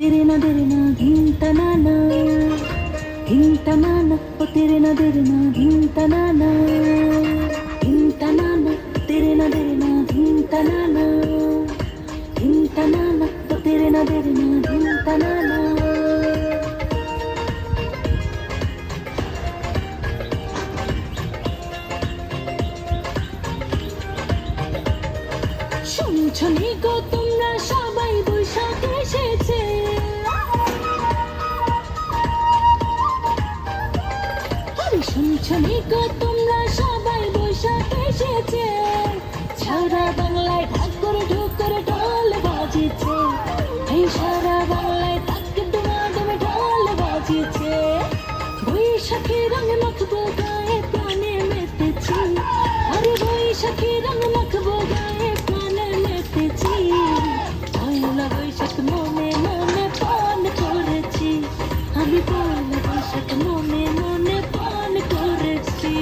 तेरे ना तेरे ना धीम तनाना धीम तनाना ओ तेरे ना धीम तनाना धीम तनाना तेरे ना धीम तनाना धीम तनाना ओ तेरे ना धीम तनाना শুনছনি গো তোমরা সবাই বৈশাখ এসেছে শুনছনি গো তোমরা সবাই বৈশাখ এসেছে সারা বাংলায় ঢাক করে ঢুক করে ঢোল বাজিছে এই সারা বাংলায় তাক ডুমাডুমে ঢোল বাজিছে বৈশাখী রং মাখবো গায়ে প্রাণে মেতেছি আরে বৈশাখী রং মাখবো গায়ে প্রাণে মেতেছি পয়লা বৈশাখ মনে মনে পান করেছি আমি পয়লা বৈশাখ মনে মনে পান করেছি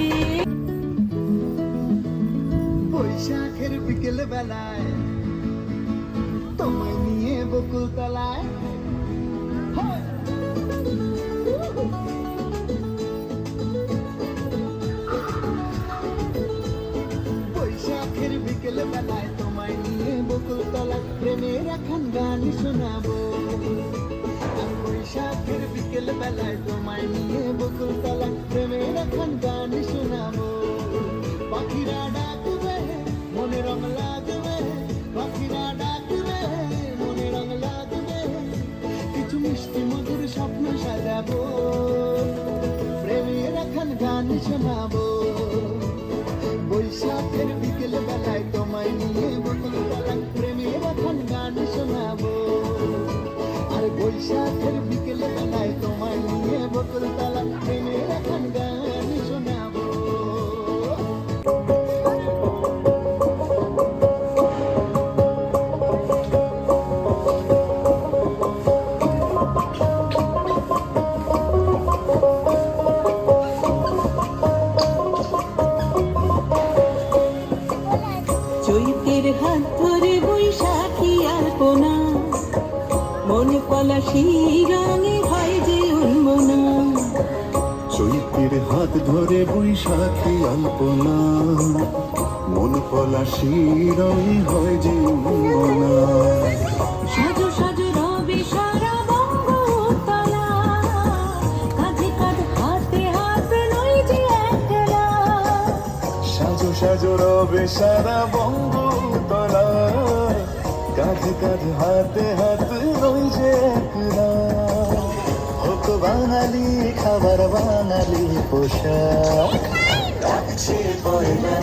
বৈশাখের বিকেল বেলায় তোমায় নিয়ে বকুল তলায় বৈশাখের বিকেল বেলায় তোমায় নিয়ে বকুল তলায় প্রেমের এখন গান শোনাবো বৈশাখের বিকেল বেলায় তোমায় নিয়ে বকুল তলায় প্রেমের এখন গান শোনাবো পাখিরা ডাকবে মনে রং লাগবে পাখিরা ডাকবে মনে রং লাগবে কিছু মিষ্টি মধুর স্বপ্ন সাজাবো প্রেমের এখন গান শোনাবো বৈশাখের বিকেল বেলায় তোমায় নিয়ে বকুল তলায় প্রেমের এখন গান শোনাবো আর বৈশাখের বিকেল বেলায় তোমায় নিয়ে বকুল তলায় প্রেমের এখন গান শোনাবো চৈতের হাত ধরে বৈশাখী আলপনা মনে পলাশি রঙে হয় যে উন্মনা চৈতের হাত ধরে বৈশাখী আলপনা মন পলাশি রঙে হয় যে উন্মনা সাজো সাজো রবে সারা বঙ্গতলা কাঁধে কাঁধ হাতে হাতে নই যে একলা সাজো সাজো রবে সারা বঙ্গতলা কাঁধে কাঁধে হাতে হাতে রই যে একলা হোক বাঙালি খাবার বাঙালি পোশাক রাখছে পয়লা